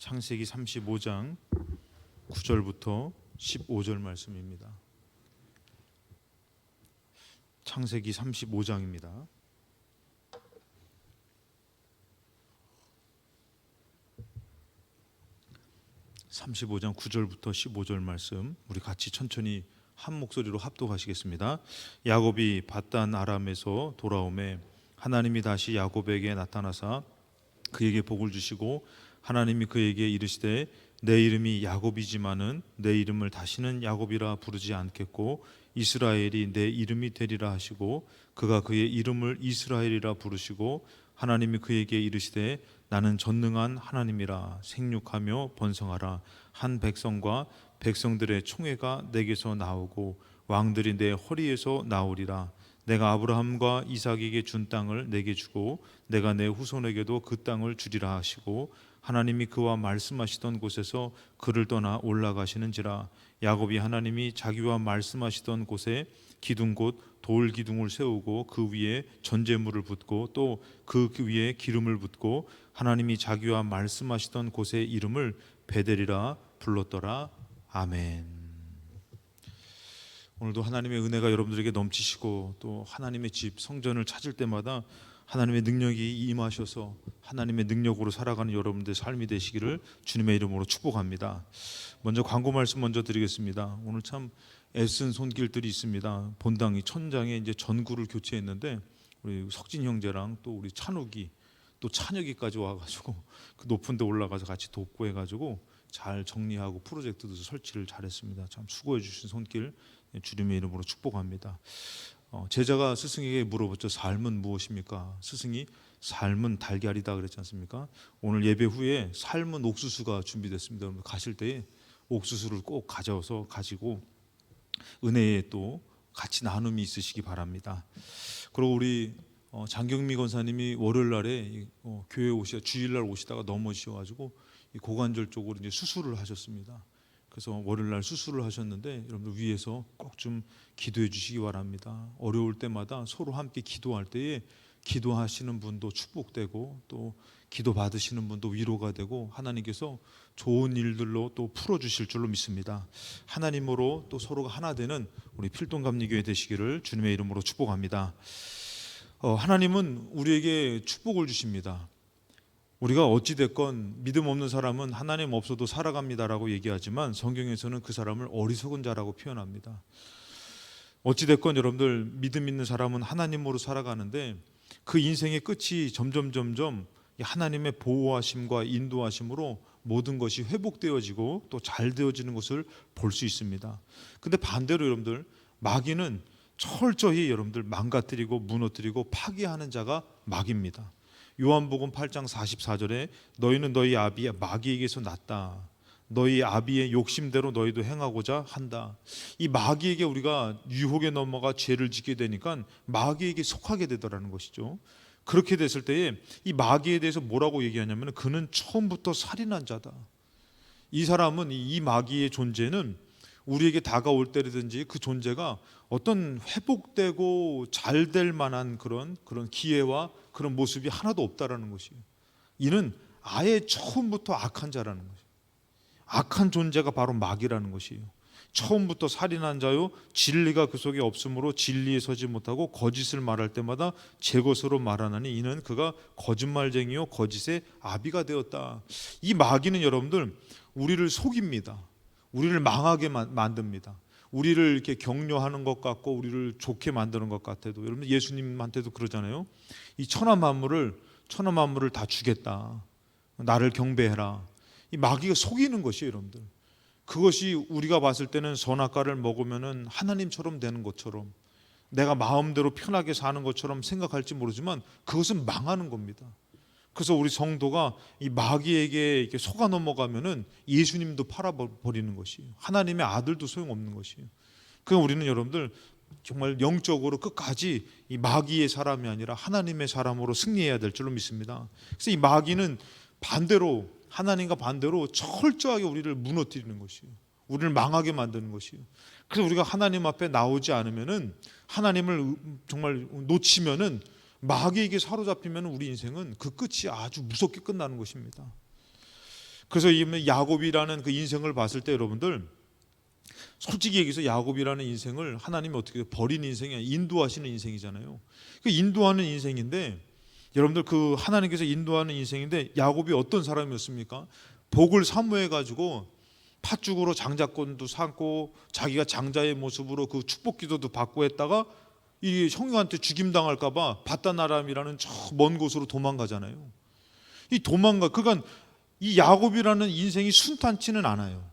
창세기 35장 9절부터 15절 말씀입니다. 창세기 35장입니다. (35장) 9절부터 15절 말씀 우리 같이 천천히 한 목소리로 합독하시겠습니다. 야곱이 밧단 아람에서 돌아오매 하나님이 다시 야곱에게 나타나사 그에게 복을 주시고 하나님이 그에게 이르시되 내 이름이 야곱이지만은 내 이름을 다시는 야곱이라 부르지 않겠고 이스라엘이 내 이름이 되리라 하시고 그가 그의 이름을 이스라엘이라 부르시고 하나님이 그에게 이르시되 나는 전능한 하나님이라 생육하며 번성하라. 한 백성과 백성들의 총회가 내게서 나오고 왕들이 내 허리에서 나오리라. 내가 아브라함과 이삭에게 준 땅을 내게 주고 내가 내 후손에게도 그 땅을 주리라 하시고 하나님이 그와 말씀하시던 곳에서 그를 떠나 올라가시는지라. 야곱이 하나님이 자기와 말씀하시던 곳에 기둥 곧 돌 기둥을 세우고 그 위에 전제물을 붓고 또 그 위에 기름을 붓고 하나님이 자기와 말씀하시던 곳의 이름을 베델이라 불렀더라. 아멘. 오늘도 하나님의 은혜가 여러분들에게 넘치시고 또 하나님의 집 성전을 찾을 때마다 하나님의 능력이 임하셔서 하나님의 능력으로 살아가는 여러분들의 삶이 되시기를 주님의 이름으로 축복합니다. 먼저 광고 말씀 먼저 드리겠습니다. 오늘 참 애쓴 손길들이 있습니다. 본당이 천장에 이제 전구를 교체했는데 우리 석진 형제랑 또 우리 찬욱이 또 찬혁이까지 와가지고 그 높은 데 올라가서 같이 돕고 해가지고 잘 정리하고 프로젝트도 설치를 잘했습니다. 참 수고해 주신 손길 주님의 이름으로 축복합니다. 제자가 스승에게 물어봤죠. 삶은 무엇입니까? 스승이 삶은 달걀이다 그랬지 않습니까? 오늘 예배 후에 삶은 옥수수가 준비됐습니다. 여러분 가실 때에 옥수수를 꼭 가져와서 가지고 은혜에 또 같이 나눔이 있으시기 바랍니다. 그리고 우리 장경미 권사님이 월요일 날에 교회 주일날 오시다가 넘어지셔가지고 고관절 쪽으로 이제 수술을 하셨습니다. 그래서 월요일 날 수술을 하셨는데 여러분들 위해서 꼭 좀 기도해 주시기 바랍니다. 어려울 때마다 서로 함께 기도할 때에 기도하시는 분도 축복되고 또 기도 받으시는 분도 위로가 되고 하나님께서 좋은 일들로 또 풀어주실 줄로 믿습니다. 하나님으로 또 서로가 하나 되는 우리 필동감리교회 되시기를 주님의 이름으로 축복합니다. 하나님은 우리에게 축복을 주십니다. 우리가 어찌됐건 믿음 없는 사람은 하나님 없어도 살아갑니다라고 얘기하지만 성경에서는 그 사람을 어리석은 자라고 표현합니다. 어찌됐건 여러분들 믿음 있는 사람은 하나님으로 살아가는데 그 인생의 끝이 점점 하나님의 보호하심과 인도하심으로 모든 것이 회복되어지고 또 잘 되어지는 것을 볼 수 있습니다. 근데 반대로 여러분들 마귀는 철저히 여러분들 망가뜨리고 무너뜨리고 파괴하는 자가 마귀입니다. 요한복음 8장 44절에 너희는 너희 아비 마귀에게서 났다. 너희 아비의 욕심대로 너희도 행하고자 한다. 이 마귀에게 우리가 유혹에 넘어가 죄를 짓게 되니까 마귀에게 속하게 되더라는 것이죠. 그렇게 됐을 때에 이 마귀에 대해서 뭐라고 얘기하냐면 그는 처음부터 살인한 자다. 이 사람은 이 마귀의 존재는 우리에게 다가올 때라든지 그 존재가 어떤 회복되고 잘 될 만한 그런 기회와 그런 모습이 하나도 없다라는 것이에요. 이는 아예 처음부터 악한 자라는 것이에요. 악한 존재가 바로 마귀라는 것이에요. 처음부터 살인한 자요 진리가 그 속에 없으므로 진리에 서지 못하고 거짓을 말할 때마다 제 것으로 말하나니 이는 그가 거짓말쟁이요 거짓의 아비가 되었다. 이 마귀는 여러분들 우리를 속입니다. 우리를 망하게 만듭니다. 우리를 이렇게 격려하는 것 같고 우리를 좋게 만드는 것 같아도 여러분 예수님한테도 그러잖아요. 이 천하 만물을 다 주겠다. 나를 경배해라. 이 마귀가 속이는 것이에요, 여러분들. 그것이 우리가 봤을 때는 선악과를 먹으면은 하나님처럼 되는 것처럼 내가 마음대로 편하게 사는 것처럼 생각할지 모르지만 그것은 망하는 겁니다. 그래서 우리 성도가 이 마귀에게 이렇게 속아 넘어가면은 예수님도 팔아버리는 것이에요. 하나님의 아들도 소용없는 것이에요. 그러니까 우리는 여러분들 정말 영적으로 끝까지 이 마귀의 사람이 아니라 하나님의 사람으로 승리해야 될 줄로 믿습니다. 그래서 이 마귀는 반대로 하나님과 반대로 철저하게 우리를 무너뜨리는 것이에요. 우리를 망하게 만드는 것이에요. 그래서 우리가 하나님 앞에 나오지 않으면은 하나님을 정말 놓치면은 마귀에게 사로잡히면 우리 인생은 그 끝이 아주 무섭게 끝나는 것입니다. 그래서 이 야곱이라는 그 인생을 봤을 때 여러분들, 솔직히 얘기해서 야곱이라는 인생을 하나님이 어떻게 버린 인생이 아니라 인도하시는 인생이잖아요. 그 인도하는 인생인데, 여러분들 그 하나님께서 인도하는 인생인데, 야곱이 어떤 사람이었습니까? 복을 사모해 가지고 팥죽으로 장자권도 삼고 자기가 장자의 모습으로 그 축복 기도도 받고 했다가 이 형님한테 죽임 당할까 봐 바다나람이라는 저 먼 곳으로 도망가잖아요. 이 도망가, 그러니까 이 야곱이라는 인생이 순탄치는 않아요.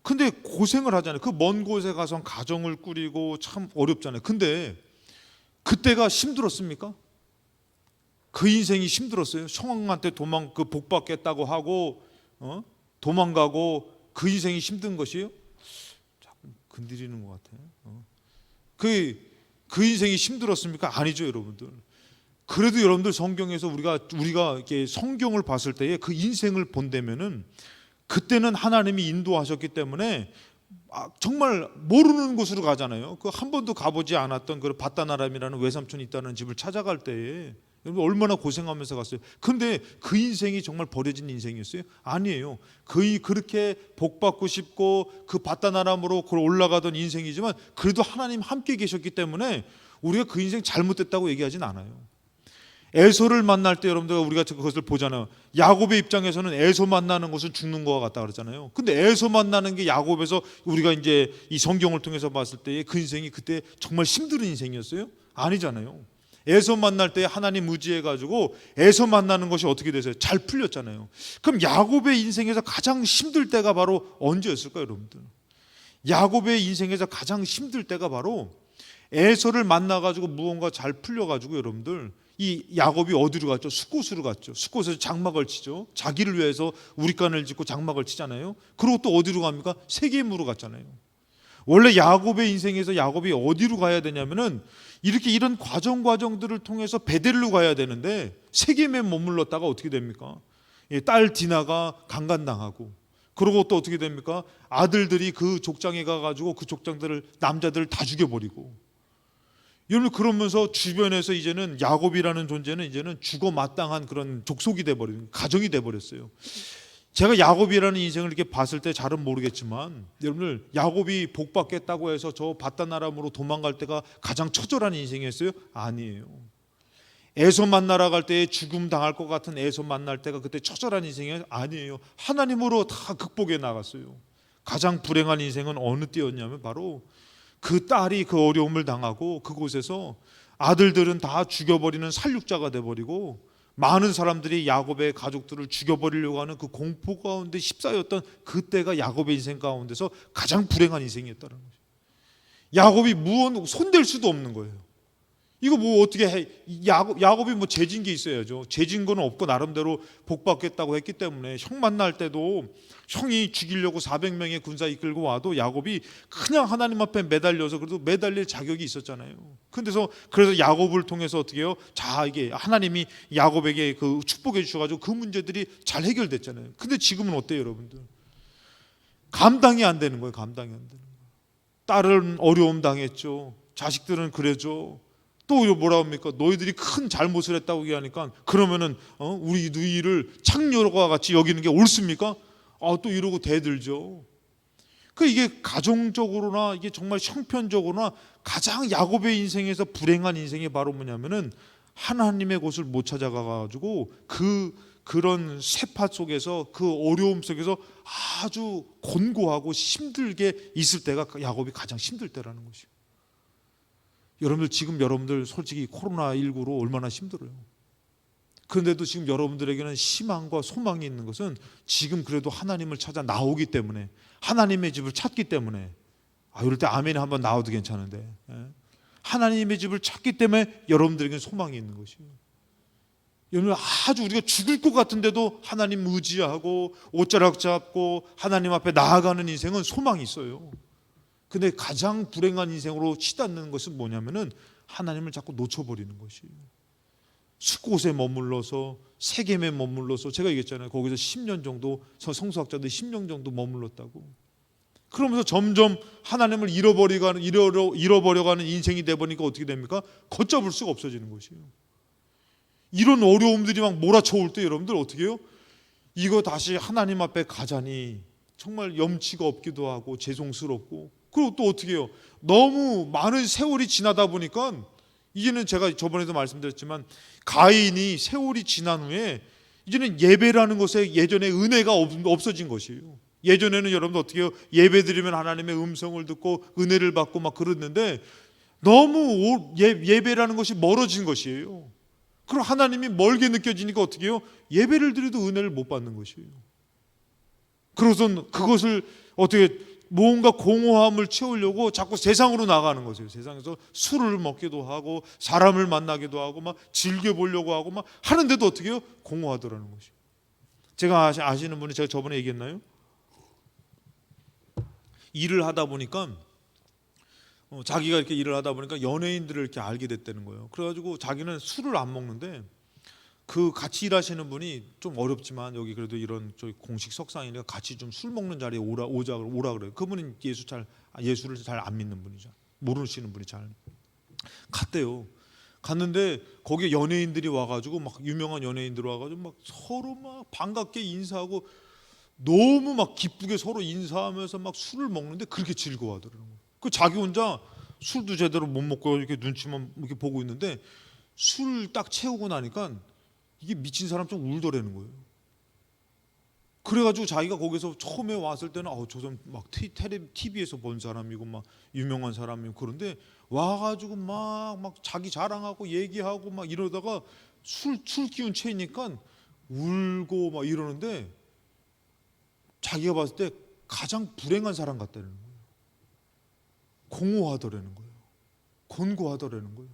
근데 고생을 하잖아요. 그 먼 곳에 가서 가정을 꾸리고 참 어렵잖아요. 근데 그때가 힘들었습니까? 그 인생이 힘들었어요. 형한테 그 복 받겠다고 하고 도망가고 그 인생이 힘든 것이에요? 자꾸 건드리는 것 같아요. 그 인생이 힘들었습니까? 아니죠, 여러분들. 그래도 여러분들 성경에서 우리가 이렇게 성경을 봤을 때에 그 인생을 본다면은 그때는 하나님이 인도하셨기 때문에 정말 모르는 곳으로 가잖아요. 그 한 번도 가보지 않았던 그 바다나람이라는 외삼촌이 있다는 집을 찾아갈 때에 여러분 얼마나 고생하면서 갔어요. 근데 그 인생이 정말 버려진 인생이었어요? 아니에요. 그렇게 복 받고 싶고 그 바다나람으로 올라가던 인생이지만 그래도 하나님 함께 계셨기 때문에 우리가 그 인생 잘못됐다고 얘기하진 않아요. 에서를 만날 때 여러분들 우리가 그것을 보잖아요. 야곱의 입장에서는 에서 만나는 것은 죽는 것과 같다 그러잖아요. 근데 에서 만나는 게 야곱에서 우리가 이제 이 성경을 통해서 봤을 때 그 인생이 그때 정말 힘든 인생이었어요? 아니잖아요. 에서 만날 때 하나님 의지해 가지고 에서 만나는 것이 어떻게 되세요? 잘 풀렸잖아요. 그럼 야곱의 인생에서 가장 힘들 때가 바로 언제였을까요, 여러분들? 야곱의 인생에서 가장 힘들 때가 바로 에서를 만나 가지고 무언가 잘 풀려 가지고 여러분들 이 야곱이 어디로 갔죠? 숫곳으로 갔죠. 숫곳에서 장막을 치죠. 자기를 위해서 우리간을 짓고 장막을 치잖아요. 그리고 또 어디로 갑니까? 세겜으로 갔잖아요. 원래 야곱의 인생에서 야곱이 어디로 가야 되냐면은 이렇게 이런 과정들을 통해서 베델로 가야 되는데 세겜에 머물렀다가 어떻게 됩니까? 딸 디나가 강간당하고, 그리고 또 어떻게 됩니까? 아들들이 그 족장에 가가지고 그 족장들을 남자들을 다 죽여버리고, 여러분 그러면서 주변에서 이제는 야곱이라는 존재는 이제는 죽어 마땅한 그런 족속이 돼버린 가정이 돼버렸어요. 제가 야곱이라는 인생을 이렇게 봤을 때 잘은 모르겠지만 여러분들 야곱이 복 받겠다고 해서 저 바다나람으로 도망갈 때가 가장 처절한 인생이었어요? 아니에요. 에서 만나러 갈 때 죽음 당할 것 같은 에서 만날 때가 그때 처절한 인생이 아니에요. 하나님으로 다 극복해 나갔어요. 가장 불행한 인생은 어느 때였냐면 바로 그 딸이 그 어려움을 당하고 그곳에서 아들들은 다 죽여버리는 살육자가 돼버리고 많은 사람들이 야곱의 가족들을 죽여버리려고 하는 그 공포 가운데 휩싸였던 그때가 야곱의 인생 가운데서 가장 불행한 인생이었다는 거죠. 야곱이 손댈 수도 없는 거예요. 이거 뭐 어떻게 해? 야곱이 뭐 죄진 게 있어야죠. 죄진 거는 없고 나름대로 복 받겠다고 했기 때문에 형 만날 때도 형이 죽이려고 400명의 군사 이끌고 와도 야곱이 그냥 하나님 앞에 매달려서 그래도 매달릴 자격이 있었잖아요. 그래서 야곱을 통해서 어떻게 해요? 자, 이게 하나님이 야곱에게 그 축복해 주셔가지고 그 문제들이 잘 해결됐잖아요. 근데 지금은 어때요, 여러분들? 감당이 안 되는 거예요. 감당이 안 되는 거예요. 딸은 어려움 당했죠. 자식들은 그래죠. 또 뭐라 합니까? 너희들이 큰 잘못을 했다고 얘기하니까 그러면은 우리 누이를 창녀와 같이 여기는 게 옳습니까? 또 이러고 대들죠. 이게 가정적으로나 이게 정말 형편적으로나 가장 야곱의 인생에서 불행한 인생이 바로 뭐냐면은 하나님의 곳을 못 찾아가 가지고 그런 세파 속에서 그 어려움 속에서 아주 곤고하고 힘들게 있을 때가 야곱이 가장 힘들 때라는 것이에요. 여러분들 지금 여러분들 솔직히 코로나19로 얼마나 힘들어요. 그런데도 지금 여러분들에게는 희망과 소망이 있는 것은 지금 그래도 하나님을 찾아 나오기 때문에, 하나님의 집을 찾기 때문에, 이럴 때 아멘이 한번 나와도 괜찮은데, 하나님의 집을 찾기 때문에 여러분들에게는 소망이 있는 것이에요. 여러분 아주 우리가 죽을 것 같은데도 하나님 의지하고 옷자락 잡고 하나님 앞에 나아가는 인생은 소망이 있어요. 근데 가장 불행한 인생으로 치닫는 것은 뭐냐면은 하나님을 자꾸 놓쳐버리는 것이에요. 숫곳에 머물러서 세겜에 머물러서 제가 얘기했잖아요. 거기서 10년 정도 성서학자들이 10년 정도 머물렀다고. 그러면서 점점 하나님을 잃어버려가는 인생이 돼버리니까 어떻게 됩니까? 걷잡을 수가 없어지는 것이에요. 이런 어려움들이 막 몰아쳐올 때 여러분들 어떻게 해요? 이거 다시 하나님 앞에 가자니 정말 염치가 없기도 하고 죄송스럽고, 그리고 또 어떻게 해요? 너무 많은 세월이 지나다 보니까 이제는 제가 저번에도 말씀드렸지만 가인이 세월이 지난 후에 이제는 예배라는 것에 예전에 은혜가 없어진 것이에요. 예전에는 여러분들 어떻게 해요? 예배 드리면 하나님의 음성을 듣고 은혜를 받고 막 그랬는데 너무 예배라는 것이 멀어진 것이에요. 그럼 하나님이 멀게 느껴지니까 어떻게 해요? 예배를 드려도 은혜를 못 받는 것이에요. 그래서 그것을 어떻게 뭔가 공허함을 채우려고 자꾸 세상으로 나가는 거죠. 세상에서 술을 먹기도 하고 사람을 만나기도 하고 막 즐겨보려고 하고 막 하는데도 어떻게 해요? 공허하더라는 것이에요. 제가 아시는 분이, 제가 저번에 얘기했나요? 일을 하다 보니까 자기가 이렇게 일을 하다 보니까 연예인들을 이렇게 알게 됐다는 거예요. 그래가지고 자기는 술을 안 먹는데 그 같이 일하시는 분이 좀 어렵지만 여기 그래도 이런 저희 공식 석상이니까 같이 좀 술 먹는 자리에 오라 그래요. 그분은 예수를 잘 안 믿는 분이죠. 모르시는 분이 잘 갔대요. 갔는데 거기에 연예인들이 와가지고 막 유명한 연예인들 와가지고 막 서로 막 반갑게 인사하고 너무 막 기쁘게 서로 인사하면서 막 술을 먹는데 그렇게 즐거워하더라고요. 그 자기 혼자 술도 제대로 못 먹고 이렇게 눈치만 이렇게 보고 있는데 술 딱 채우고 나니까 이게 미친 사람 좀 울더라는 거예요. 그래가지고 자기가 거기서 처음에 왔을 때는 저 사람 막 TV에서 본 사람이고 막 유명한 사람이고 그런데 와가지고 막 자기 자랑하고 얘기하고 막 이러다가 술 기운 채니까 울고 막 이러는데 자기가 봤을 때 가장 불행한 사람 같다는 거예요. 공허하더라는 거예요. 곤고하더라는 거예요.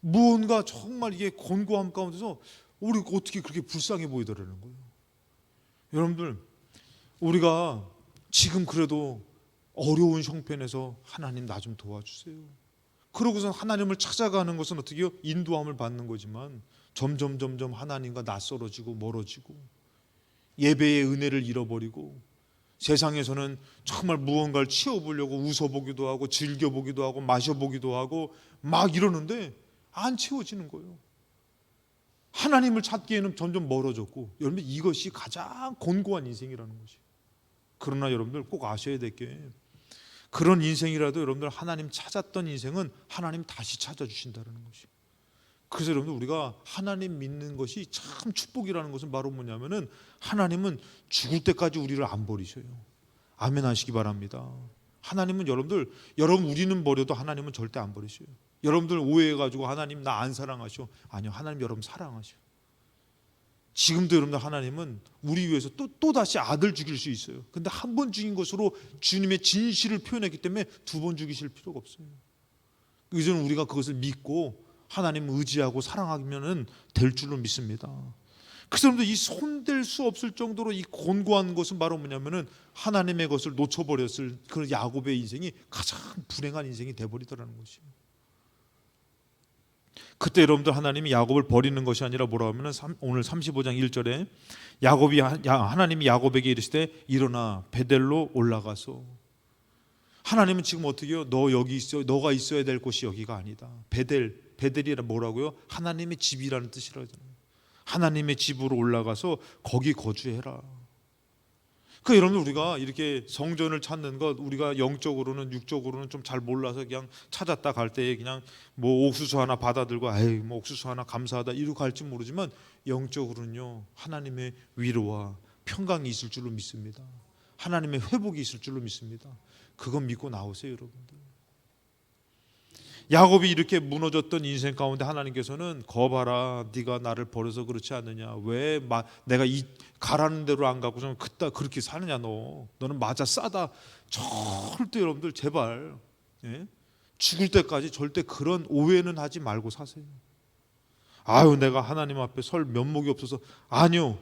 무언가 정말 이게 곤고함 가운데서 우리가 어떻게 그렇게 불쌍해 보이더라는 거예요. 여러분들, 우리가 지금 그래도 어려운 형편에서 하나님 나 좀 도와주세요. 그러고서 하나님을 찾아가는 것은 어떻게 해요? 인도함을 받는 거지만 점점 하나님과 낯설어지고 멀어지고 예배의 은혜를 잃어버리고 세상에서는 정말 무언가를 채워보려고 웃어보기도 하고 즐겨보기도 하고 마셔보기도 하고 막 이러는데 안 채워지는 거예요. 하나님을 찾기에는 점점 멀어졌고, 여러분 이것이 가장 곤고한 인생이라는 것이에요. 그러나 여러분들 꼭 아셔야 될 게, 그런 인생이라도 여러분들 하나님 찾았던 인생은 하나님 다시 찾아주신다는 것이에요. 그래서 여러분들 우리가 하나님 믿는 것이 참 축복이라는 것은 바로 뭐냐면은 하나님은 죽을 때까지 우리를 안 버리셔요. 아멘 하시기 바랍니다. 하나님은 여러분 우리는 버려도 하나님은 절대 안 버리셔요. 여러분들 오해해가지고 하나님 나 안 사랑하셔. 아니요, 하나님 여러분 사랑하셔. 지금도 여러분들 하나님은 우리 위해서 또 다시 아들 죽일 수 있어요. 근데 한 번 죽인 것으로 주님의 진실을 표현했기 때문에 두 번 죽이실 필요가 없어요. 이제는 우리가 그것을 믿고 하나님을 의지하고 사랑하면 될 줄로 믿습니다. 그래서 여러분들 이 손댈 수 없을 정도로 이 곤고한 것은 바로 뭐냐면은 하나님의 것을 놓쳐버렸을 그 야곱의 인생이 가장 불행한 인생이 돼버리더라는 것이에요. 그때 여러분들 하나님이 야곱을 버리는 것이 아니라 뭐라 하면은 오늘 35장 1절에 하나님이 야곱에게 이르시되 일어나 베델로 올라가서, 하나님은 지금 어떻게 해요? 너 여기 있어. 너가 있어야 될 곳이 여기가 아니다. 베델이라 뭐라고요? 하나님의 집이라는 뜻이라잖아요. 하나님의 집으로 올라가서 거기 거주해라. 그 여러분 우리가 이렇게 성전을 찾는 것, 우리가 영적으로는 육적으로는 좀 잘 몰라서 그냥 찾았다 갈 때에 그냥 뭐 옥수수 하나 받아들고 뭐 옥수수 하나 감사하다 이러고 갈지 모르지만 영적으로는요 하나님의 위로와 평강이 있을 줄로 믿습니다. 하나님의 회복이 있을 줄로 믿습니다. 그건 믿고 나오세요, 여러분들. 야곱이 이렇게 무너졌던 인생 가운데 하나님께서는 거봐라, 네가 나를 버려서 그렇지 않느냐, 왜 내가 가라는 대로 안 가고서 그렇게 사느냐, 너는 맞아 싸다. 절대 여러분들 제발 죽을 때까지 절대 그런 오해는 하지 말고 사세요. 내가 하나님 앞에 설 면목이 없어서, 아니요,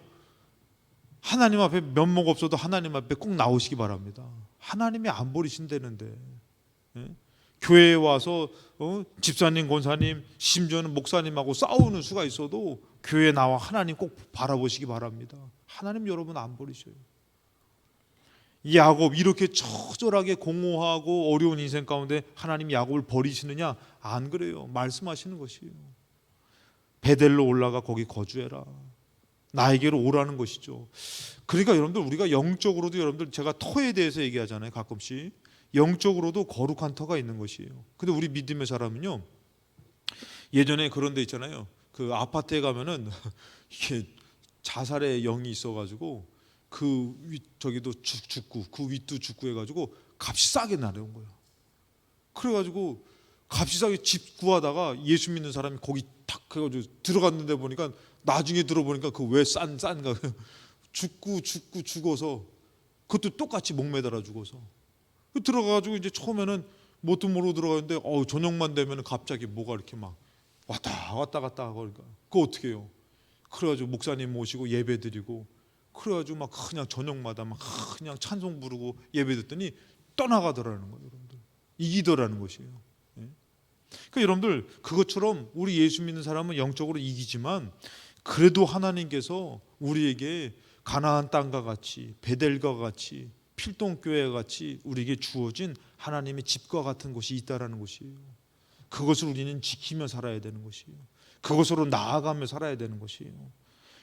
하나님 앞에 면목 없어도 하나님 앞에 꼭 나오시기 바랍니다. 하나님이 안 버리신다는데. 교회에 와서 집사님, 권사님, 심지어는 목사님하고 싸우는 수가 있어도 교회에 나와 하나님 꼭 바라보시기 바랍니다. 하나님 여러분 안 버리셔요. 이 야곱 이렇게 처절하게 공허하고 어려운 인생 가운데 하나님 야곱을 버리시느냐? 안 그래요. 말씀하시는 것이에요. 베델로 올라가 거기 거주해라. 나에게로 오라는 것이죠. 그러니까 여러분들 우리가 영적으로도 여러분들 제가 터에 대해서 얘기하잖아요. 가끔씩 영적으로도 거룩한 터가 있는 것이에요. 근데 우리 믿음의 사람은요, 예전에 그런 데 있잖아요. 그 아파트에 가면은 이게 자살의 영이 있어가지고 그 저기도 죽고 그 윗도 죽고 해가지고 값이 싸게 나려온 거예요. 그래가지고 값이 싸게 집 구하다가 예수 믿는 사람이 거기 탁 해가지고 들어갔는데 보니까 나중에 들어보니까 그 왜 싼가 죽어서 그것도 똑같이 목매달아 죽어서 들어가가지고 이제 처음에는 뭣도 모르고 들어가는데 저녁만 되면 갑자기 뭐가 이렇게 막 왔다 갔다 하고 그러니까 그거 어떻게 해요? 그래가지고 목사님 모시고 예배 드리고 그래가지고 막 그냥 저녁마다 막 그냥 찬송 부르고 예배 듣더니 떠나가더라는 거예요. 여러분들 이기더라는 것이에요. 예? 그러니까 여러분들 그것처럼 우리 예수 믿는 사람은 영적으로 이기지만 그래도 하나님께서 우리에게 가나안 땅과 같이 베델과 같이 필동교회와 같이 우리에게 주어진 하나님의 집과 같은 곳이 있다라는 것이에요. 그것을 우리는 지키며 살아야 되는 것이에요. 그것으로 나아가며 살아야 되는 것이에요.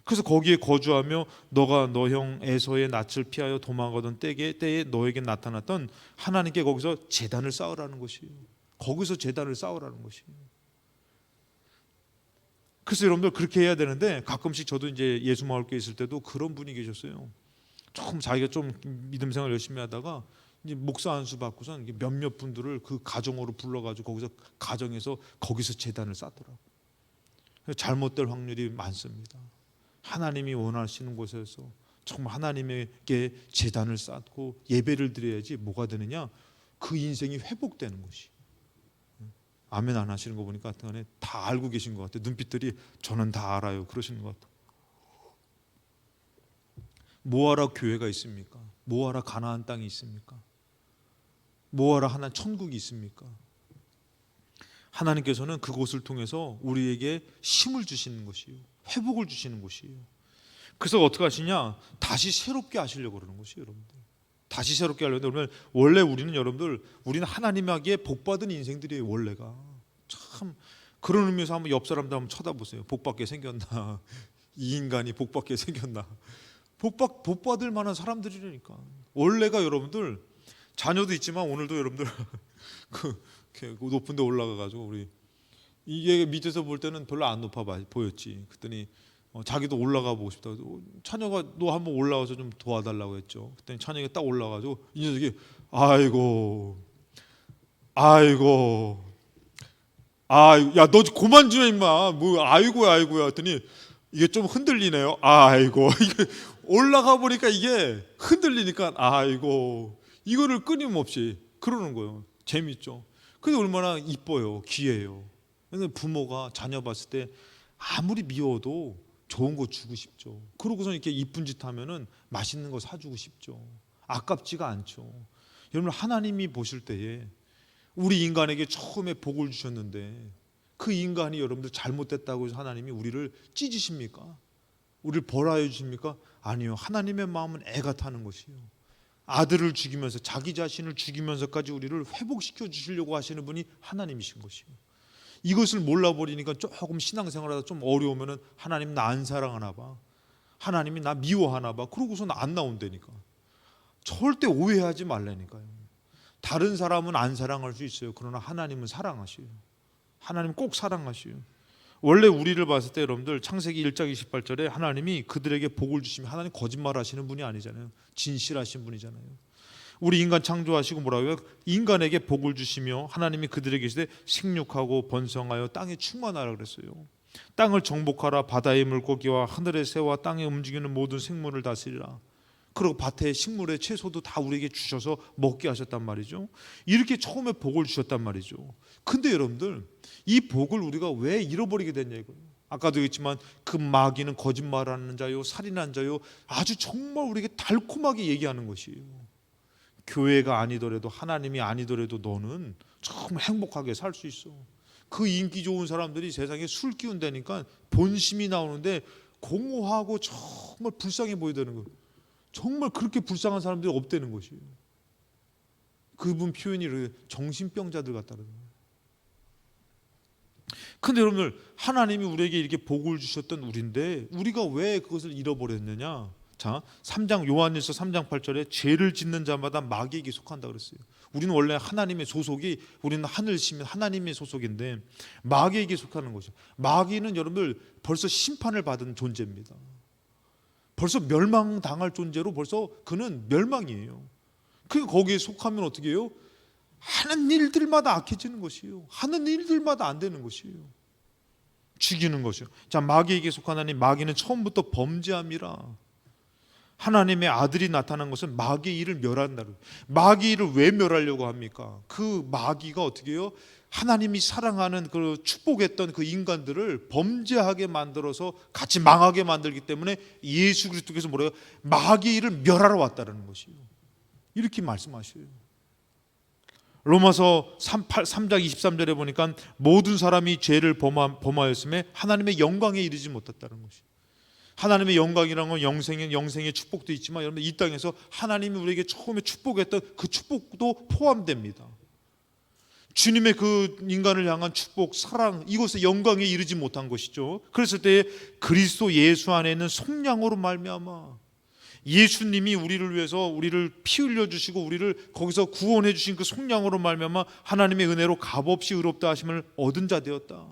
그래서 거기에 거주하며 너가 너 형 에서의 낯을 피하여 도망가던 때에 너에게 나타났던 하나님께 거기서 제단을 쌓으라는 것이에요. 거기서 제단을 쌓으라는 것이에요. 그래서 여러분들 그렇게 해야 되는데 가끔씩 저도 이제 예수마을교회 있을 때도 그런 분이 계셨어요. 조금 자기가 좀 믿음 생활 열심히 하다가 이제 목사 안수 받고선 몇몇 분들을 그 가정으로 불러가지고 거기서 가정에서 거기서 제단을 쌓더라고. 잘못될 확률이 많습니다. 하나님이 원하시는 곳에서 정말 하나님에게 제단을 쌓고 예배를 드려야지 뭐가 되느냐? 그 인생이 회복되는 것이. 아멘 안 하시는 거 보니까 하여튼간에 다 알고 계신 것 같아요. 눈빛들이 저는 다 알아요 그러시는 것 같아요. 뭐하러 교회가 있습니까? 뭐하러 가나안 땅이 있습니까? 뭐하러 하나 천국이 있습니까? 하나님께서는 그곳을 통해서 우리에게 힘을 주시는 것이에요. 회복을 주시는 것이에요. 그래서 어떻게 하시냐? 다시 새롭게 하시려고 그러는 것이에요. 여러분들 다시 새롭게 하려는데 그러면 원래 우리는 하나님에게 복받은 인생들이에요. 원래가 참 그런 의미에서 한번 옆 사람들 한번 쳐다보세요. 복받게 생겼나? 이 인간이 복받게 생겼나? 복받을 만한 사람들이라니까. 원래가 여러분들 자녀도 있지만 오늘도 여러분들 그 높은 데 올라가가지고 우리 이게 밑에서 볼 때는 별로 안 높아 보였지. 그랬더니 자기도 올라가 보고 싶다. 차녀가 너 한번 올라와서 좀 도와달라고 했죠. 그랬더니 차녀가 딱 올라가지고 이 녀석이 아이고 야 너 그만 좀 임마 뭐 아이고야 했더니 이게 좀 흔들리네요. 아이고 이게 올라가 보니까 이게 흔들리니까 아이고 이거를 끊임없이 그러는 거예요. 재밌죠. 근데 얼마나 이뻐요. 귀해요. 그래서 부모가 자녀 봤을 때 아무리 미워도 좋은 거 주고 싶죠. 그러고서 이렇게 이쁜 짓 하면은 맛있는 거 사주고 싶죠. 아깝지가 않죠. 여러분 하나님이 보실 때에 우리 인간에게 처음에 복을 주셨는데 그 인간이 여러분들 잘못됐다고 해서 하나님이 우리를 찢으십니까? 우리를 벌하여 주십니까? 아니요. 하나님의 마음은 애가 타는 것이에요. 아들을 죽이면서 자기 자신을 죽이면서까지 우리를 회복시켜 주시려고 하시는 분이 하나님이신 것이에요. 이것을 몰라버리니까 조금 신앙생활하다 좀 어려우면은 하나님 나 안 사랑하나 봐. 하나님이 나 미워하나 봐. 그러고서는 안 나온다니까. 절대 오해하지 말라니까요. 다른 사람은 안 사랑할 수 있어요. 그러나 하나님은 사랑하셔요. 하나님 꼭 사랑하셔요. 원래 우리를 봤을 때 여러분들 창세기 1장 28절에 하나님이 그들에게 복을 주시면 하나님 거짓말하시는 분이 아니잖아요. 진실하신 분이잖아요. 우리 인간 창조하시고 뭐라고요? 인간에게 복을 주시며 하나님이 그들에게 계시되 생육하고 번성하여 땅에 충만하라 그랬어요. 땅을 정복하라. 바다의 물고기와 하늘의 새와 땅에 움직이는 모든 생물을 다스리라. 그리고 밭의 식물의 채소도 다 우리에게 주셔서 먹게 하셨단 말이죠. 이렇게 처음에 복을 주셨단 말이죠. 근데 여러분들 이 복을 우리가 왜 잃어버리게 됐냐 이거예요. 아까도 얘기했지만 그 마귀는 거짓말하는 자요 살인한 자요 아주 정말 우리에게 달콤하게 얘기하는 것이에요. 교회가 아니더라도 하나님이 아니더라도 너는 정말 행복하게 살 수 있어. 그 인기 좋은 사람들이 세상에 술 기운다니까 본심이 나오는데 공허하고 정말 불쌍해 보이다는 거예요. 정말 그렇게 불쌍한 사람들이 없다는 것이에요. 그분 표현이 정신병자들 같다는 거예요. 근데 여러분들, 하나님이 우리에게 이렇게 복을 주셨던 우리인데 우리가 왜 그것을 잃어버렸느냐? 자, 3장 요한일서 3장 8절에 죄를 짓는 자마다 마귀에게 속한다 그랬어요. 우리는 원래 하나님의 소속이, 우리는 하늘 시민 하나님의 소속인데 마귀에게 속하는 거죠. 마귀는 여러분들 벌써 심판을 받은 존재입니다. 벌써 멸망당할 존재로 벌써 그는 멸망이에요. 그 거기에 속하면 어떻게 해요? 하는 일들마다 악해지는 것이에요. 하는 일들마다 안 되는 것이에요. 죽이는 것이요. 자, 마귀에게 속한 하나님, 마귀는 처음부터 범죄함이라. 하나님의 아들이 나타난 것은 마귀의 일을 멸한다. 마귀의 일을 왜 멸하려고 합니까? 그 마귀가 어떻게 해요? 하나님이 사랑하는 그 축복했던 그 인간들을 범죄하게 만들어서 같이 망하게 만들기 때문에 예수 그리스도께서 뭐래요? 마귀의 일을 멸하러 왔다는 것이에요. 이렇게 말씀하셔요. 로마서 3장 23절에 보니까 모든 사람이 죄를 범하였음에 하나님의 영광에 이르지 못했다는 것이에요. 하나님의 영광이라는 건 영생의 축복도 있지만 여러분, 이 땅에서 하나님이 우리에게 처음에 축복했던 그 축복도 포함됩니다. 주님의 그 인간을 향한 축복, 사랑, 이것의 영광에 이르지 못한 것이죠. 그랬을 때 그리스도 예수 안에 있는 속량으로 말미암아, 예수님이 우리를 위해서 우리를 피 흘려 주시고 우리를 거기서 구원해 주신 그 속량으로 말미암아 하나님의 은혜로 값없이 의롭다 하심을 얻은 자 되었다.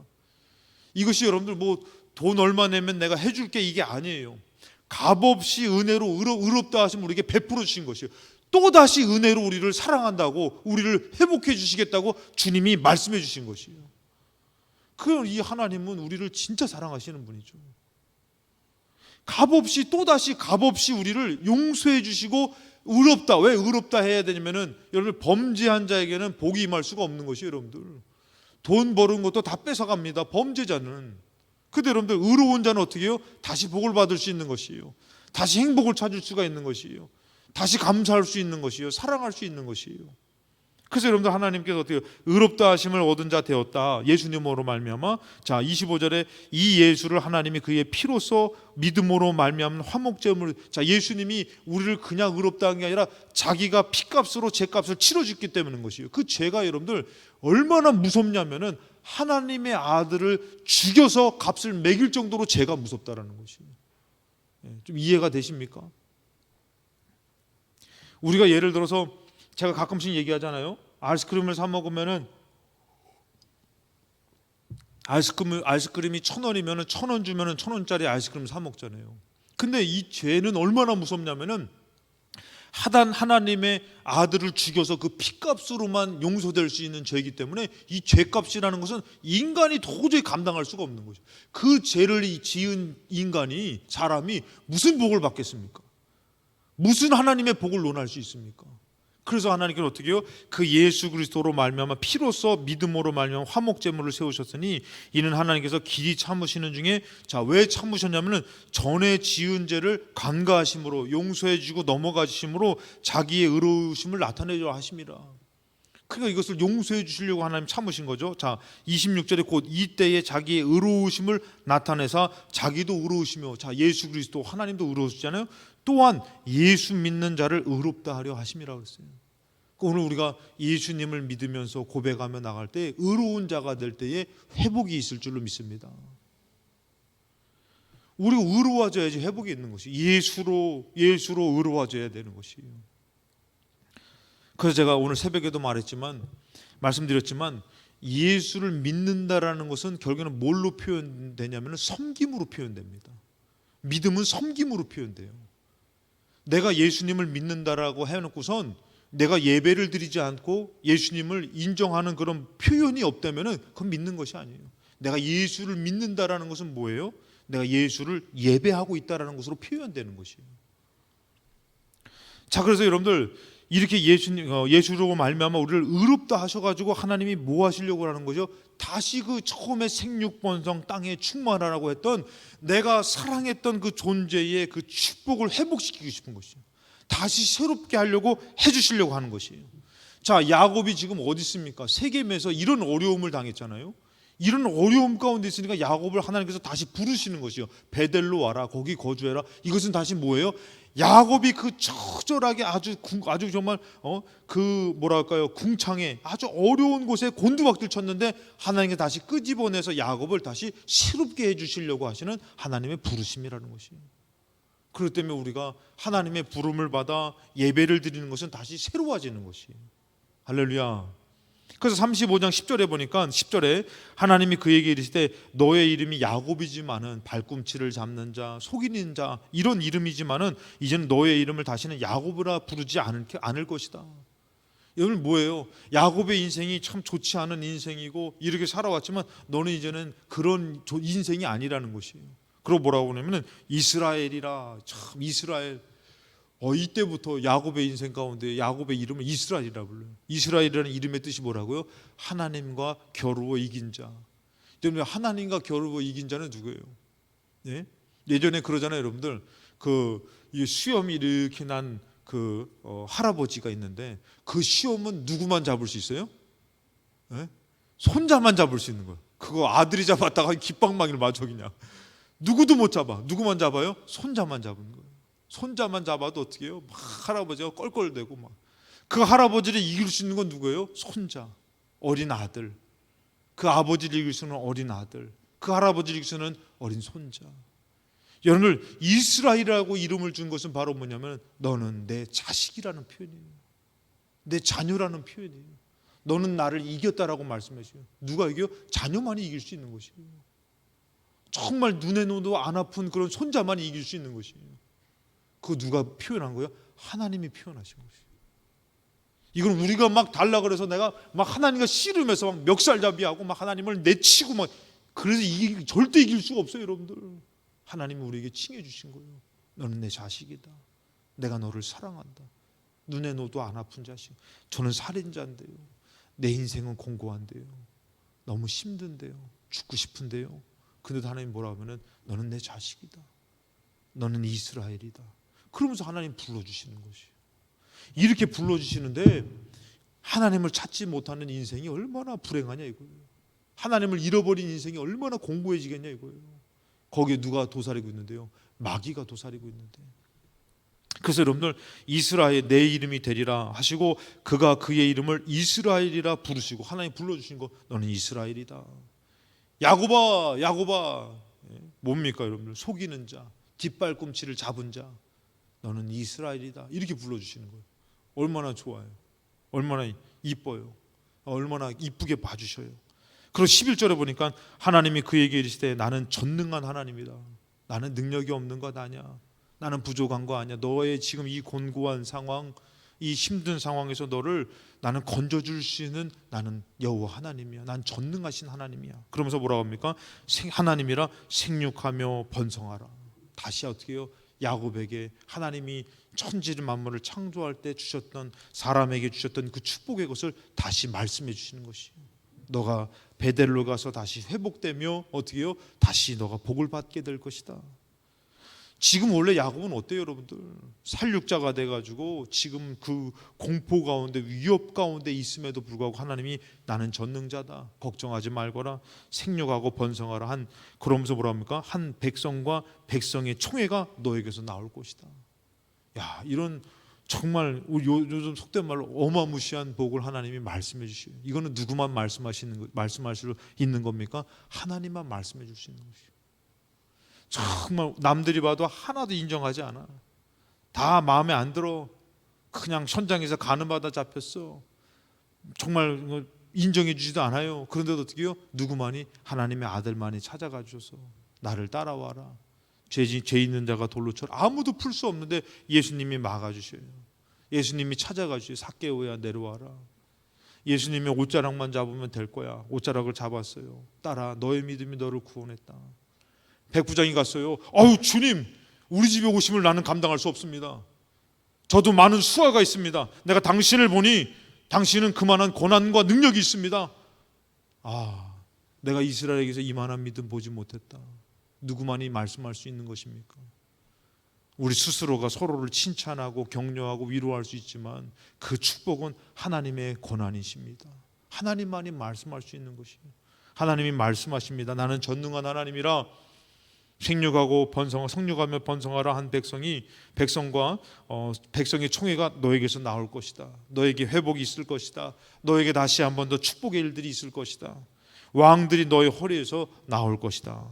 이것이 여러분들 뭐 돈 얼마 내면 내가 해줄게 이게 아니에요. 값없이 은혜로 의롭다 하심을 우리에게 베풀어 주신 것이에요. 또다시 은혜로 우리를 사랑한다고, 우리를 회복해 주시겠다고 주님이 말씀해 주신 것이에요. 이 하나님은 우리를 진짜 사랑하시는 분이죠. 값없이, 또다시 값없이 우리를 용서해 주시고 의롭다. 왜 의롭다 해야 되냐면은 여러분, 범죄한 자에게는 복이 임할 수가 없는 것이에요. 여러분들, 돈 버는 것도 다 뺏어갑니다, 범죄자는. 근데 여러분들, 의로운 자는 어떻게 해요? 다시 복을 받을 수 있는 것이에요. 다시 행복을 찾을 수가 있는 것이에요. 다시 감사할 수 있는 것이에요. 사랑할 수 있는 것이에요. 그래서 여러분들, 하나님께서 어떻게 해요? 의롭다 하심을 얻은 자 되었다, 예수님으로 말미암아. 자, 25절에 이 예수를 하나님이 그의 피로써 믿음으로 말미암은 화목제물. 자, 예수님이 우리를 그냥 의롭다 한 게 아니라 자기가 피값으로 죄값을 치러줬기 때문인 것이에요. 그 죄가 여러분들 얼마나 무섭냐면은 하나님의 아들을 죽여서 값을 매길 정도로 죄가 무섭다라는 것이에요. 좀 이해가 되십니까? 우리가 예를 들어서, 제가 가끔씩 얘기하잖아요. 아이스크림을 사 먹으면은 아이스크림이 1,000원이면은 1,000원 주면은 1,000원짜리 아이스크림 사 먹잖아요. 근데 이 죄는 얼마나 무섭냐면은 하나님의 아들을 죽여서 그 피값으로만 용서될 수 있는 죄이기 때문에 이 죄값이라는 것은 인간이 도저히 감당할 수가 없는 거죠. 그 죄를 지은 인간이, 사람이 무슨 복을 받겠습니까? 무슨 하나님의 복을 논할 수 있습니까? 그래서 하나님께서 어떻게 해요? 그 예수 그리스도로 말미암아 피로써 믿음으로 말미암아 화목제물을 세우셨으니 이는 하나님께서 길이 참으시는 중에, 자, 왜 참으셨냐면은 전에 지은 죄를 간과하심으로, 용서해 주고 넘어가 주심으로 자기의 의로우심을 나타내려 하심이라. 그러니까 이것을 용서해 주시려고 하나님 참으신 거죠. 자, 26절에 곧 이때에 자기의 의로우심을 나타내사 자기도 의로우시며, 자, 예수 그리스도 하나님도 의로우시잖아요. 또한 예수 믿는 자를 의롭다 하려 하심이라 그랬어요. 오늘 우리가 예수님을 믿으면서 고백하며 나갈 때 의로운 자가 될 때에 회복이 있을 줄로 믿습니다. 우리가 의로워져야지 회복이 있는 것이, 예수로 의로워져야 되는 것이에요. 그래서 제가 오늘 새벽에도 말씀드렸지만 예수를 믿는다라는 것은 결국에는 뭘로 표현되냐면 섬김으로 표현됩니다. 믿음은 섬김으로 표현돼요. 내가 예수님을 믿는다라고 해놓고선 내가 예배를 드리지 않고 예수님을 인정하는 그런 표현이 없다면 그건 믿는 것이 아니에요. 내가 예수를 믿는다라는 것은 뭐예요? 내가 예수를 예배하고 있다라는 것으로 표현되는 것이에요. 자, 그래서 여러분들, 이렇게 예수로 말미암아 우리를 의롭다 하셔가지고 하나님이 뭐 하시려고 하는 거죠? 다시 그 처음에 생육번성 땅에 충만하라고 했던, 내가 사랑했던 그 존재의 그 축복을 회복시키고 싶은 것이에요. 다시 새롭게 하려고 해주시려고 하는 것이에요. 자, 야곱이 지금 어디 있습니까? 세겜에서 이런 어려움을 당했잖아요. 이런 어려움 가운데 있으니까 야곱을 하나님께서 다시 부르시는 것이요. 베델로 와라, 거기 거주해라. 이것은 다시 뭐예요? 야곱이 그 처절하게 아주 정말 그 뭐랄까요, 궁창에 아주 어려운 곳에 곤두박질 쳤는데 하나님께 다시 끄집어내서 야곱을 다시 새롭게 해주시려고 하시는 하나님의 부르심이라는 것이에요. 그렇기 때문에 우리가 하나님의 부름을 받아 예배를 드리는 것은 다시 새로워지는 것이에요. 할렐루야. 그래서 35장 10절에 보니까 10절에 하나님이 그에게 이르시되 너의 이름이 야곱이지만은 발꿈치를 잡는 자, 속이는 자, 이런 이름이지만은 이제는 너의 이름을 다시는 야곱이라 부르지 않을 것이다. 이건 뭐예요? 야곱의 인생이 참 좋지 않은 인생이고 이렇게 살아왔지만 너는 이제는 그런 인생이 아니라는 것이에요. 그리고 뭐라고 하냐면은 이스라엘이라. 참 이스라엘. 이때부터 야곱의 인생 가운데 야곱의 이름을 이스라엘이라 불러요. 이스라엘이라는 이름의 뜻이 뭐라고요? 하나님과 겨루어 이긴 자. 때문에 하나님과 겨루어 이긴 자는 누구예요? 예? 예전에 그러잖아요, 여러분들. 이 수염이 이렇게 난 할아버지가 있는데 그 시험은 누구만 잡을 수 있어요? 예? 손자만 잡을 수 있는 거예요. 그거 아들이 잡았다가 깃방망이를 맞아 그냥. 누구도 못 잡아. 누구만 잡아요? 손자만 잡은 거예요. 손자만 잡아도 어떻게 해요? 막 할아버지가 껄껄대고 막. 그 할아버지를 이길 수 있는 건 누구예요? 손자, 어린 아들. 그 아버지를 이길 수 있는 어린 아들. 그 할아버지를 이길 수 있는 어린 손자. 여러분들, 이스라엘이라고 이름을 준 것은 바로 뭐냐면 너는 내 자식이라는 표현이에요. 내 자녀라는 표현이에요. 너는 나를 이겼다라고 말씀해 주세요. 누가 이겨요? 자녀만이 이길 수 있는 것이에요. 정말 눈에 놓아도 안 아픈 그런 손자만이 이길 수 있는 것이에요. 그거 누가 표현한 거예요? 하나님이 표현하신 것이에요. 이건 우리가 막 달라 그래서 내가 막 하나님과 씨름해서 막 멱살잡이하고 막 하나님을 내치고 막 그래서 절대 이길 수가 없어요, 여러분들. 하나님이 우리에게 칭해 주신 거예요. 너는 내 자식이다. 내가 너를 사랑한다. 눈에 놓아도 안 아픈 자식. 저는 살인자인데요. 내 인생은 공고한데요. 너무 힘든데요. 죽고 싶은데요. 근데도 하나님 뭐라 하면은 너는 내 자식이다. 너는 이스라엘이다. 그러면서 하나님 불러주시는 것이에요. 이렇게 불러주시는데 하나님을 찾지 못하는 인생이 얼마나 불행하냐 이거예요. 하나님을 잃어버린 인생이 얼마나 공고해지겠냐 이거예요. 거기에 누가 도사리고 있는데요? 마귀가 도사리고 있는데. 그래서 여러분들, 이스라엘 내 이름이 되리라 하시고 그가 그의 이름을 이스라엘이라 부르시고 하나님 불러주신 거, 너는 이스라엘이다. 야곱아, 야곱아. 뭡니까 여러분들? 속이는 자, 뒷발꿈치를 잡은 자, 너는 이스라엘이다. 이렇게 불러주시는 거예요. 얼마나 좋아요. 얼마나 이뻐요. 얼마나 이쁘게 봐주셔요. 그리고 11절에 보니까 하나님이 그에게 이르시되 나는 전능한 하나님이다. 나는 능력이 없는 것 아니야. 나는 부족한 거 아니야. 너의 지금 이 곤고한 상황, 이 힘든 상황에서 너를 나는 건져줄 수 있는 나는 여호와 하나님이야. 난 전능하신 하나님이야. 그러면서 뭐라고 합니까? 하나님이라 생육하며 번성하라. 다시 어떻게 해요? 야곱에게 하나님이 천지를 만물을 창조할 때 주셨던, 사람에게 주셨던 그 축복의 것을 다시 말씀해 주시는 것이에요. 너가 베델로 가서 다시 회복되며 어떻게 해요? 다시 너가 복을 받게 될 것이다. 지금 원래 야곱은 어때요, 여러분들? 살육자가 돼가지고 지금 그 공포 가운데, 위협 가운데 있음에도 불구하고 하나님이 나는 전능자다. 걱정하지 말거라. 생육하고 번성하라. 그러면서 뭐라 합니까? 한 백성과 백성의 총회가 너에게서 나올 것이다. 야, 이런 정말 요즘 속된 말로 어마무시한 복을 하나님이 말씀해 주시요. 이거는 누구만 말씀할 수 있는 겁니까? 하나님만 말씀해 줄 수 있는 것이요. 정말 남들이 봐도 하나도 인정하지 않아. 다 마음에 안 들어. 그냥 현장에서 가는 바다 잡혔어. 정말 인정해 주지도 않아요. 그런데도 어떻게 해요? 누구만이? 하나님의 아들만이 찾아가 주셔서 나를 따라와라. 죄 있는 자가 돌로 쳐라. 아무도 풀 수 없는데 예수님이 막아주셔요. 예수님이 찾아가 주셔요. 삭개오야 내려와라. 예수님이 옷자락만 잡으면 될 거야. 옷자락을 잡았어요. 따라, 너의 믿음이 너를 구원했다. 백부장이 갔어요. 아유, 주님, 우리 집에 오심을 나는 감당할 수 없습니다. 저도 많은 수하가 있습니다. 내가 당신을 보니 당신은 그만한 고난과 능력이 있습니다. 아, 내가 이스라엘에게서 이만한 믿음 보지 못했다. 누구만이 말씀할 수 있는 것입니까? 우리 스스로가 서로를 칭찬하고 격려하고 위로할 수 있지만 그 축복은 하나님의 권한이십니다. 하나님만이 말씀할 수 있는 것이에요. 하나님이 말씀하십니다. 나는 전능한 하나님이라 생육하고 성육하며 번성하라 한 백성과 백성의 총회가 너에게서 나올 것이다. 너에게 회복이 있을 것이다. 너에게 다시 한 번 더 축복의 일들이 있을 것이다. 왕들이 너의 허리에서 나올 것이다.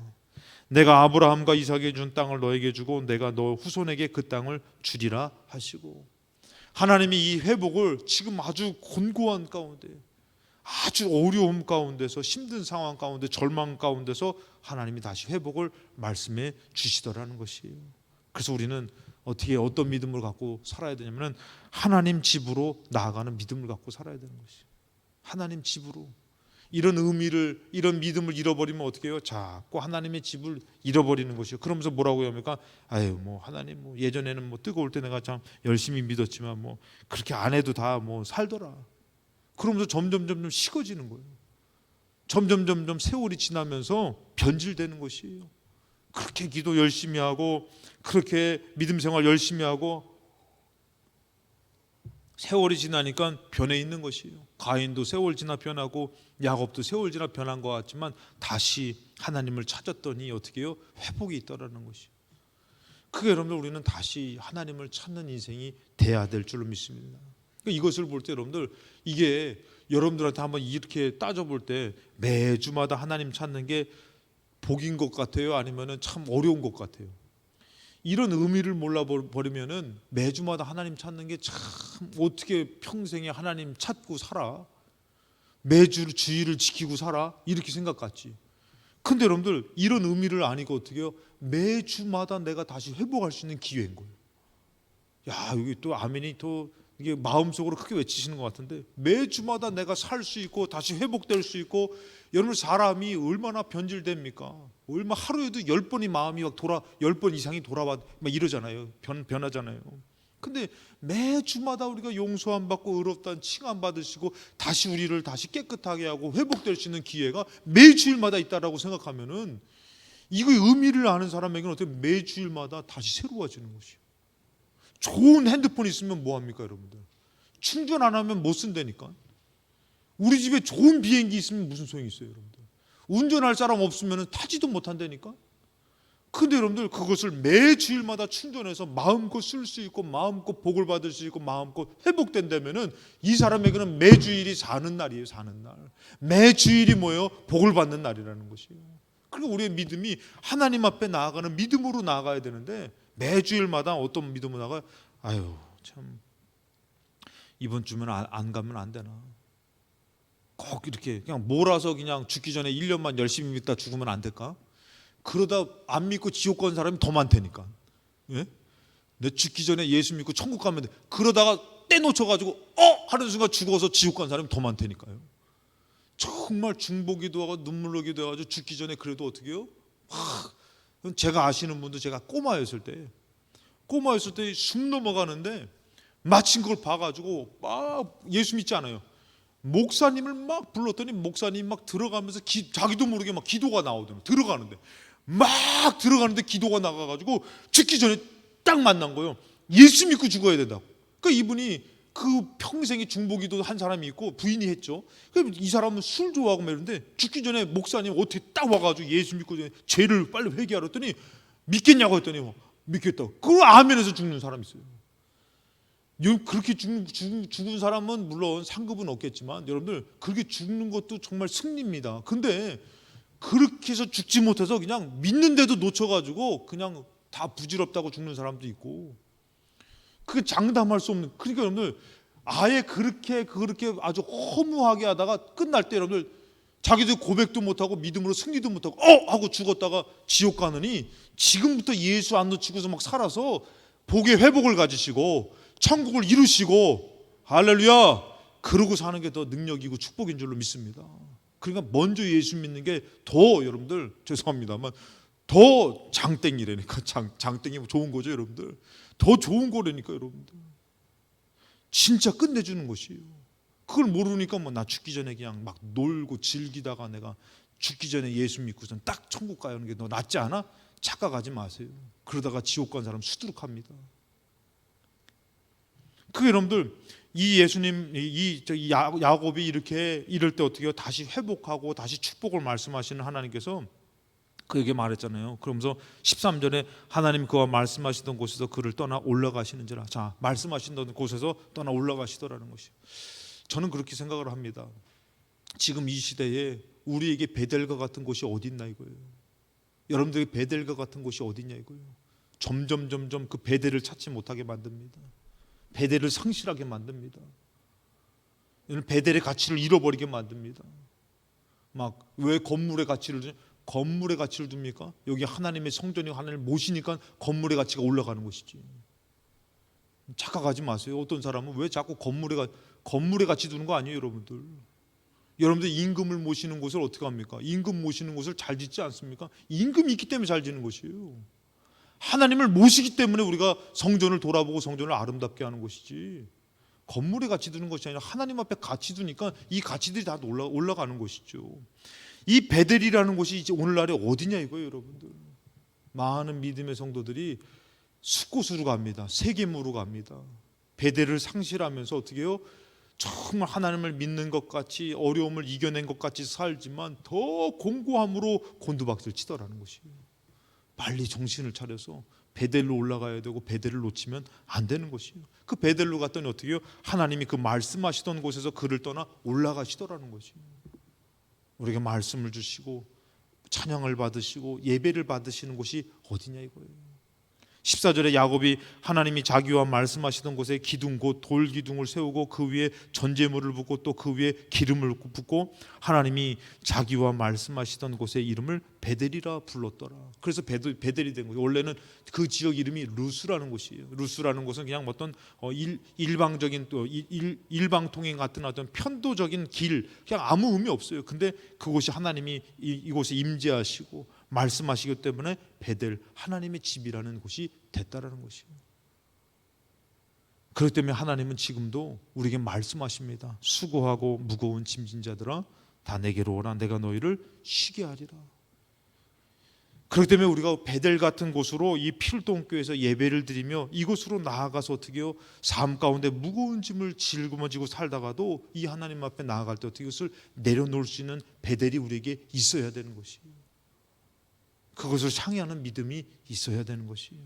내가 아브라함과 이삭에게 준 땅을 너에게 주고 내가 너 후손에게 그 땅을 주리라 하시고, 하나님이 이 회복을 지금 아주 곤고한 가운데, 아주 어려움 가운데서, 힘든 상황 가운데, 절망 가운데서 하나님이 다시 회복을 말씀해 주시더라는 것이에요. 그래서 우리는 어떤 믿음을 갖고 살아야 되냐면 하나님 집으로 나아가는 믿음을 갖고 살아야 되는 것이에요. 하나님 집으로. 이런 믿음을 잃어버리면 어떻게 해요? 자꾸 하나님의 집을 잃어버리는 것이요. 그러면서 뭐라고 합니까? 하나님 예전에는 뜨거울 때 내가 참 열심히 믿었지만 그렇게 안 해도 다 살더라. 그러면서 점점 식어지는 거예요. 점점 세월이 지나면서 변질되는 것이에요. 그렇게 기도 열심히 하고 그렇게 믿음 생활 열심히 하고 세월이 지나니까 변해 있는 것이에요. 가인도 세월 지나 변하고 야곱도 세월 지나 변한 것 같지만 다시 하나님을 찾았더니 어떻게 해요? 회복이 있더라는 것이에요. 그게 여러분들 우리는 다시 하나님을 찾는 인생이 돼야 될 줄로 믿습니다. 그러니까 이것을 볼 때 여러분들, 이게 여러분들한테 한번 이렇게 따져볼 때 매주마다 하나님 찾는 게 복인 것 같아요? 아니면 참 어려운 것 같아요? 이런 의미를 몰라버리면은 매주마다 하나님 찾는 게 참 어떻게 평생에 하나님 찾고 살아? 매주 주일을 지키고 살아? 이렇게 생각같지. 근데 여러분들 이런 의미를 아니고 어떻게 해요? 매주마다 내가 다시 회복할 수 있는 기회인 거예요. 야, 여기 또 아멘이 또 이게 마음속으로 크게 외치시는 것 같은데, 매주마다 내가 살 수 있고 다시 회복될 수 있고, 여러분 사람이 얼마나 변질됩니까? 얼마 하루에도 10번이 마음이 10번 이상이 돌아와 막 이러잖아요. 변하잖아요. 근데 매주마다 우리가 용서함 받고 의롭다는 칭함 받으시고 다시 우리를 다시 깨끗하게 하고 회복될 수 있는 기회가 매주일마다 있다라고 생각하면은, 이거의 의미를 아는 사람에게는 어떻게 매주일마다 다시 새로워지는 것이에요. 좋은 핸드폰 있으면 뭐합니까 여러분들? 충전 안 하면 못 쓴다니까. 우리 집에 좋은 비행기 있으면 무슨 소용이 있어요 여러분들? 운전할 사람 없으면 타지도 못한다니까. 근데 여러분들 그것을 매주일마다 충전해서 마음껏 쓸 수 있고 마음껏 복을 받을 수 있고 마음껏 회복된다면은 이 사람에게는 매주일이 사는 날이에요. 사는 날. 매주일이 뭐예요? 복을 받는 날이라는 것이에요. 그러니까 우리의 믿음이 하나님 앞에 나아가는 믿음으로 나아가야 되는데, 매주일마다 어떤 믿음으로 나가요? 참 이번 주면 안 가면 안 되나? 꼭 이렇게 그냥 몰아서 그냥 죽기 전에 1년만 열심히 믿다 죽으면 안 될까? 그러다 안 믿고 지옥 간 사람이 더 많다니까. 예? 내 죽기 전에 예수 믿고 천국 가면 돼. 그러다가 때 놓쳐가지고 하는 순간 죽어서 지옥 간 사람이 더 많다니까요. 정말 중보기도 하고 눈물로 기도해가지고 죽기 전에 그래도 어떻게 해요? 제가 아시는 분도, 제가 꼬마였을 때 숨 넘어가는데 마침 그걸 봐가지고 막 예수 믿지 않아요. 목사님을 막 불렀더니 목사님 막 들어가면서 자기도 모르게 막 기도가 나오더라고요. 들어가는데 기도가 나가가지고 죽기 전에 딱 만난 거예요. 예수 믿고 죽어야 된다고. 그러니까 이분이 그 평생에 중보기도 한 사람이 있고 부인이 했죠. 그럼 이 사람은 술 좋아하고 이러는데 죽기 전에 목사님 어떻게 딱 와가지고 예수 믿고 죄를 빨리 회개하라 했더니 믿겠냐고 했더니 믿겠다고. 그걸 아멘해서 죽는 사람이 있어요. 그렇게 죽은 사람은 물론 상급은 없겠지만 여러분들 그렇게 죽는 것도 정말 승리입니다. 근데 그렇게 해서 죽지 못해서 그냥 믿는데도 놓쳐가지고 그냥 다 부질없다고 죽는 사람도 있고, 그게 장담할 수 없는. 그러니까 여러분들 아예 그렇게 아주 허무하게 하다가 끝날 때 여러분들 자기들 고백도 못하고 믿음으로 승리도 못하고 하고 죽었다가 지옥 가느니, 지금부터 예수 안 놓치고서 막 살아서 복의 회복을 가지시고 천국을 이루시고 할렐루야 그러고 사는 게 더 능력이고 축복인 줄로 믿습니다. 그러니까 먼저 예수 믿는 게 더, 여러분들 죄송합니다만 더 장땡이라니까. 장땡이 좋은 거죠 여러분들. 더 좋은 거라니까 여러분들. 진짜 끝내주는 것이에요. 그걸 모르니까 나 죽기 전에 그냥 막 놀고 즐기다가 내가 죽기 전에 예수 믿고선 딱 천국 가는 게 더 낫지 않아? 착각하지 마세요. 그러다가 지옥 간 사람 수두룩합니다. 그 여러분들 이 예수님 야곱이 이렇게 이럴 때 어떻게 해요? 다시 회복하고 다시 축복을 말씀하시는 하나님께서 그에게 말했잖아요. 그러면서 13절에 하나님 그와 말씀하시던 곳에서 그를 떠나 올라가시는지라. 자, 말씀하시던 곳에서 떠나 올라가시더라는 것이에요. 저는 그렇게 생각을 합니다. 지금 이 시대에 우리에게 베델과 같은 곳이 어디 있나 이거예요. 여러분들에게 베델과 같은 곳이 어디 있냐 이거예요. 점점 그 베델을 찾지 못하게 만듭니다. 베델을 상실하게 만듭니다. 베델의 가치를 잃어버리게 만듭니다. 막 왜 건물의 가치를 둡니까? 여기 하나님의 성전이 하나님을 모시니까 건물의 가치가 올라가는 것이지. 착각하지 마세요. 어떤 사람은 왜 자꾸 건물의 가치 두는 거 아니에요, 여러분들? 여러분들 임금을 모시는 곳을 어떻게 합니까? 임금 모시는 곳을 잘 짓지 않습니까? 임금이 있기 때문에 잘 짓는 것이에요. 하나님을 모시기 때문에 우리가 성전을 돌아보고 성전을 아름답게 하는 것이지, 건물에 가치 두는 것이 아니라 하나님 앞에 가치 두니까 이 가치들이 다 올라가는 것이죠. 이 베델이라는 곳이 이제 오늘날에 어디냐 이거예요, 여러분들. 많은 믿음의 성도들이 숲곳으로 갑니다. 세겜으로 갑니다. 베델을 상실하면서 어떻게 해요? 정말 하나님을 믿는 것 같이 어려움을 이겨낸 것 같이 살지만 더 공고함으로 곤두박질 치더라는 것이에요. 빨리 정신을 차려서 베델로 올라가야 되고 베델을 놓치면 안 되는 것이에요. 그 베델로 갔더니 어떻게 해요? 하나님이 그 말씀하시던 곳에서 그를 떠나 올라가시더라는 것이에요. 우리에게 말씀을 주시고 찬양을 받으시고 예배를 받으시는 곳이 어디냐 이거예요. 14절에 야곱이 하나님이 자기와 말씀하시던 곳에 기둥 곧 돌기둥을 세우고 그 위에 전제물을 붓고 또 그 위에 기름을 붓고 하나님이 자기와 말씀하시던 곳의 이름을 베델이라 불렀더라. 그래서 베델이 된 거예요. 원래는 그 지역 이름이 루스라는 곳이에요. 루스라는 곳은 그냥 어떤 일방적인 또 일방통행 같은 어떤 편도적인 길, 그냥 아무 의미 없어요. 근데 그곳이 하나님이 이곳에 임재하시고 말씀하시기 때문에 베델, 하나님의 집이라는 곳이 됐다라는 것이에요. 그렇기 때문에 하나님은 지금도 우리에게 말씀하십니다. 수고하고 무거운 짐진 자들아 다 내게로 오라. 내가 너희를 쉬게 하리라. 그렇기 때문에 우리가 베델 같은 곳으로 이 필동교에서 예배를 드리며 이곳으로 나아가서 어떻게 해요? 삶 가운데 무거운 짐을 짊어지고 살다가도 이 하나님 앞에 나아갈 때 어떻게 이것을 내려놓을 수 있는 베델이 우리에게 있어야 되는 것이에요. 그것을 향하는 믿음이 있어야 되는 것이에요.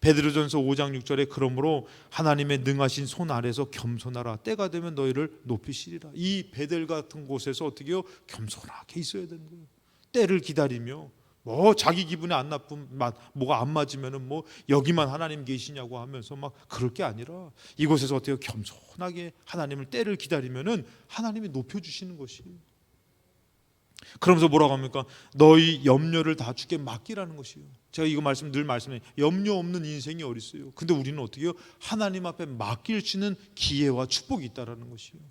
베드로전서 5장 6절에 그러므로 하나님의 능하신 손 아래서 겸손하라. 때가 되면 너희를 높이시리라. 이 베델 같은 곳에서 어떻게 해요? 겸손하게 있어야 되는 거예요. 때를 기다리며 뭐 자기 기분에 안 나쁜 뭐가 안 맞으면은 뭐 여기만 하나님 계시냐고 하면서 막 그럴 게 아니라 이곳에서 어떻게 겸손하게 하나님을 때를 기다리면은 하나님이 높여주시는 것이에요. 그러면서 뭐라고 합니까? 너희 염려를 다 주께 맡기라는 것이에요. 제가 이거 늘 말씀해요. 염려 없는 인생이 어디 있어요? 근데 우리는 어떻게 해요? 하나님 앞에 맡길 수 있는 기회와 축복이 있다라는 것이에요.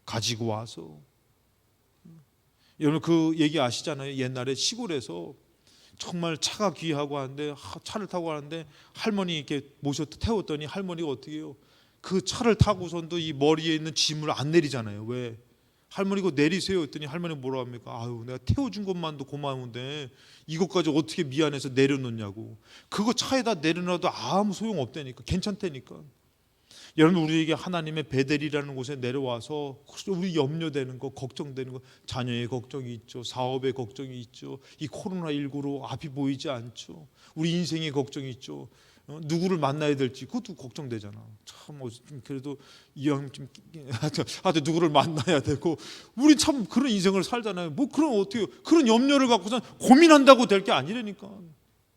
가지고 와서. 여러분 그 얘기 아시잖아요. 옛날에 시골에서 정말 차가 귀하고 하는데 차를 타고 가는데 할머니 이렇게 모셔서 태웠더니 할머니가 어떻게 해요? 그 차를 타고선도 이 머리에 있는 짐을 안 내리잖아요. 왜? 할머니 이거 내리세요 했더니 할머니 뭐라고 합니까? 아유 내가 태워준 것만도 고마운데 이것까지 어떻게 미안해서 내려놓냐고. 그거 차에다 내려놔도 아무 소용없다니까. 괜찮다니까. 여러분 우리에게 하나님의 베델이라는 곳에 내려와서 우리 염려되는 거 걱정되는 거, 자녀의 걱정이 있죠. 사업의 걱정이 있죠. 이 코로나19로 앞이 보이지 않죠. 우리 인생의 걱정이 있죠. 누구를 만나야 될지 그것도 걱정되잖아. 참 그래도 이왕 좀 하여튼 누구를 만나야 되고 우리 참 그런 인생을 살잖아요. 뭐 그런 어떻게 그런 염려를 갖고선 고민한다고 될 게 아니라니까.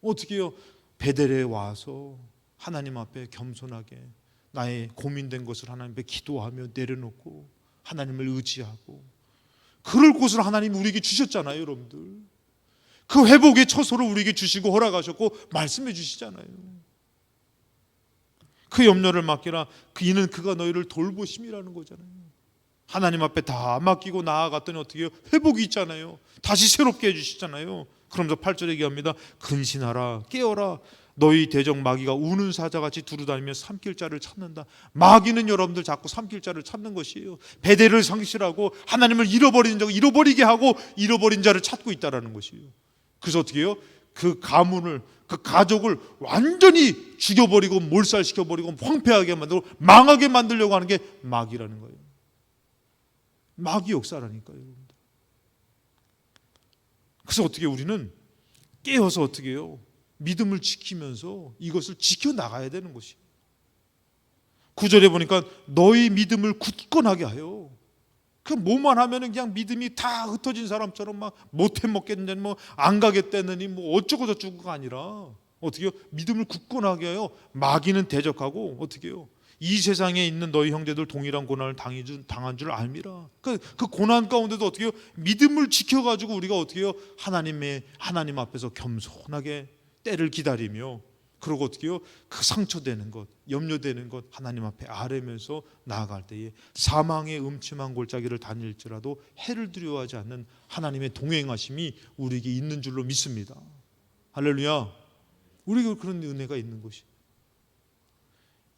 어떻게 해요? 베델에 와서 하나님 앞에 겸손하게 나의 고민된 것을 하나님 앞에 기도하며 내려놓고 하나님을 의지하고 그럴 곳을 하나님이 우리에게 주셨잖아요, 여러분들. 그 회복의 처소를 우리에게 주시고 허락하셨고 말씀해 주시잖아요. 그 염려를 맡기라. 이는 그가 너희를 돌보심이라는 거잖아요. 하나님 앞에 다 맡기고 나아갔더니 어떻게 해요? 회복이 있잖아요. 다시 새롭게 해주시잖아요. 그러면서 8절에 얘기합니다. 근신하라 깨어라. 너희 대적 마귀가 우는 사자같이 두루다니며 삼킬 자를 찾는다. 마귀는 여러분들 자꾸 삼킬 자를 찾는 것이에요. 베델을 상실하고 하나님을 잃어버리게 하고 잃어버린 자를 찾고 있다는 것이에요. 그래서 어떻게 해요? 그 가문을, 그 가족을 완전히 죽여버리고 몰살시켜버리고 황폐하게 만들고 망하게 만들려고 하는 게 마귀라는 거예요. 마귀 역사라니까요, 여러분들. 그래서 어떻게 우리는 깨어서 어떻게 해요? 믿음을 지키면서 이것을 지켜나가야 되는 것이에요. 9절에 보니까 너희 믿음을 굳건하게 하여. 그 뭐만 하면은 그냥 믿음이 다 흩어진 사람처럼 막 못해 먹겠느니 뭐 안 가겠다느니 뭐 어쩌고 저쩌고가 아니라 어떻게요? 믿음을 굳건하게 하여 마귀는 대적하고 어떻게요? 이 세상에 있는 너희 형제들 동일한 고난을 당한 줄 알미라. 그 고난 가운데도 어떻게요? 믿음을 지켜가지고 우리가 어떻게요? 하나님 앞에서 겸손하게 때를 기다리며, 그리고 어떻게요? 그 상처되는 것, 염려되는 것 하나님 앞에 아뢰면서 나아갈 때에 사망의 음침한 골짜기를 다닐지라도 해를 두려워하지 않는 하나님의 동행하심이 우리에게 있는 줄로 믿습니다. 할렐루야. 우리가 그런 은혜가 있는 것이,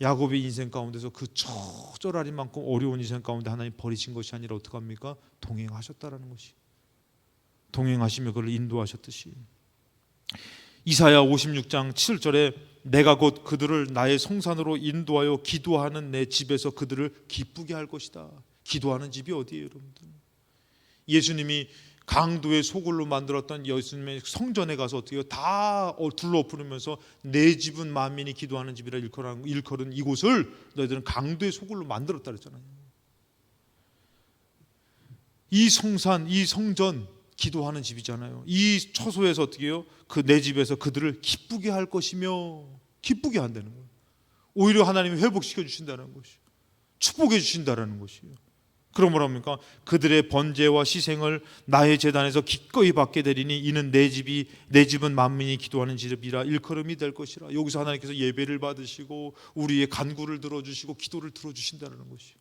야곱의 인생 가운데서 그 처절하리만큼 어려운 인생 가운데 하나님 버리신 것이 아니라 어떡합니까? 동행하셨다라는 것이, 동행하시며 그를 인도하셨듯이. 이사야 56장 7절에 내가 곧 그들을 나의 성산으로 인도하여 기도하는 내 집에서 그들을 기쁘게 할 것이다. 기도하는 집이 어디예요, 여러분들? 예수님이 강도의 소굴로 만들었던 예수님의 성전에 가서 어떻게 다 둘러엎으면서 내 집은 만민이 기도하는 집이라 일컬은 이곳을 너희들은 강도의 소굴로 만들었다 그랬잖아요. 이 성산, 이 성전 기도하는 집이잖아요. 이 처소에서 어떻게 해요? 그 내 집에서 그들을 기쁘게 할 것이며, 기쁘게 한다는 거예요. 오히려 하나님이 회복시켜 주신다는 것이에요. 축복해 주신다는 것이에요. 그럼 뭐랍니까? 그들의 번제와 시생을 나의 제단에서 기꺼이 받게 되리니 이는 내 집은 만민이 기도하는 집이라 일컬음이 될 것이라. 여기서 하나님께서 예배를 받으시고 우리의 간구를 들어주시고 기도를 들어주신다는 것이에요.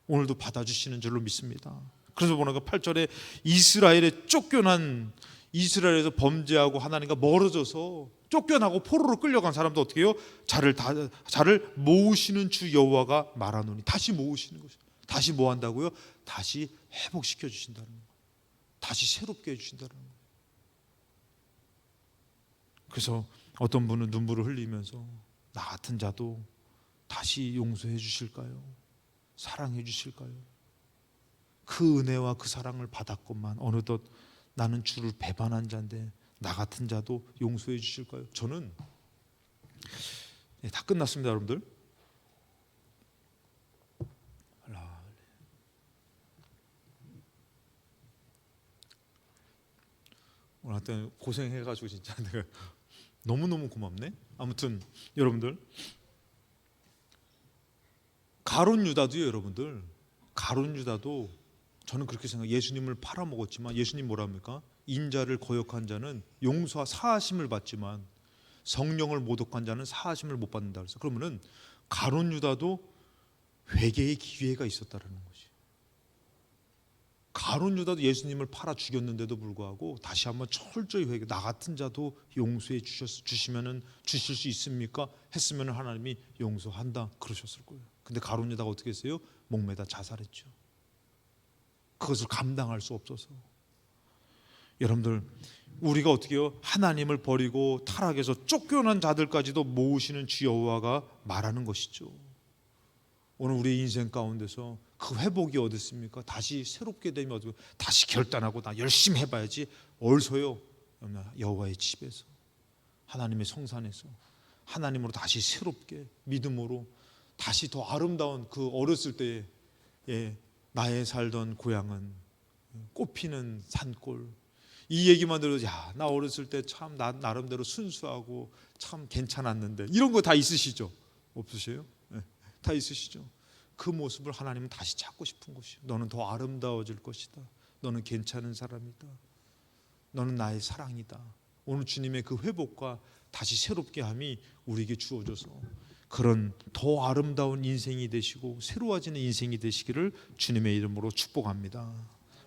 오늘도 받아주시는 줄로 믿습니다. 그래서 보니까 8절에 이스라엘에 쫓겨난, 이스라엘에서 범죄하고 하나님과 멀어져서 쫓겨나고 포로로 끌려간 사람도 어떻게 해요? 자를 모으시는 주 여호와가 말하노니. 다시 모으시는 것이에요. 다시 뭐 한다고요? 다시 회복시켜 주신다는 거예요. 다시 새롭게 해주신다는 거예요. 그래서 어떤 분은 눈물을 흘리면서 나 같은 자도 다시 용서해 주실까요? 사랑해 주실까요? 그 은혜와 그 사랑을 받았건만 어느덧 나는 주를 배반한 자인데 나 같은 자도 용서해 주실까요? 저는 다 끝났습니다, 여러분들. 오늘 하여튼 고생해가지고 진짜 내가 너무너무 고맙네. 아무튼 여러분들, 가룟 유다도요, 여러분들, 가룟 유다도 저는 그렇게 생각해요. 예수님을 팔아먹었지만 예수님 뭐라 합니까? 인자를 거역한 자는 용서와 사하심을 받지만 성령을 모독한 자는 사하심을 못 받는다 그래서, 그러면은 가룟 유다도 회개의 기회가 있었다라는 것이. 가룟 유다도 예수님을 팔아 죽였는데도 불구하고 다시 한번 철저히 회개, 나 같은 자도 용서해 주시면은 주실 수 있습니까? 했으면 하나님이 용서한다 그러셨을 거예요. 근데 가룟 유다가 어떻게 했어요? 목매다 자살했죠. 그것을 감당할 수 없어서. 여러분들, 우리가 어떻게 해요? 하나님을 버리고 타락해서 쫓겨난 자들까지도 모으시는 주 여호와가 말하는 것이죠. 오늘 우리 인생 가운데서 그 회복이 어디 있습니까? 다시 새롭게 되면 어떻게, 다시 결단하고 나 열심히 해봐야지. 어디서요? 여호와의 집에서, 하나님의 성산에서 하나님으로 다시 새롭게 믿음으로 다시 더 아름다운 그 어렸을 때의 나의 살던 고향은 꽃피는 산골. 이 얘기만 들어도 야, 나 어렸을 때 참 나름대로 순수하고 참 괜찮았는데, 이런 거 다 있으시죠? 없으세요? 네, 다 있으시죠? 그 모습을 하나님은 다시 찾고 싶은 것이에요. 너는 더 아름다워질 것이다. 너는 괜찮은 사람이다. 너는 나의 사랑이다. 오늘 주님의 그 회복과 다시 새롭게 함이 우리에게 주어져서 그런 더 아름다운 인생이 되시고 새로워지는 인생이 되시기를 주님의 이름으로 축복합니다.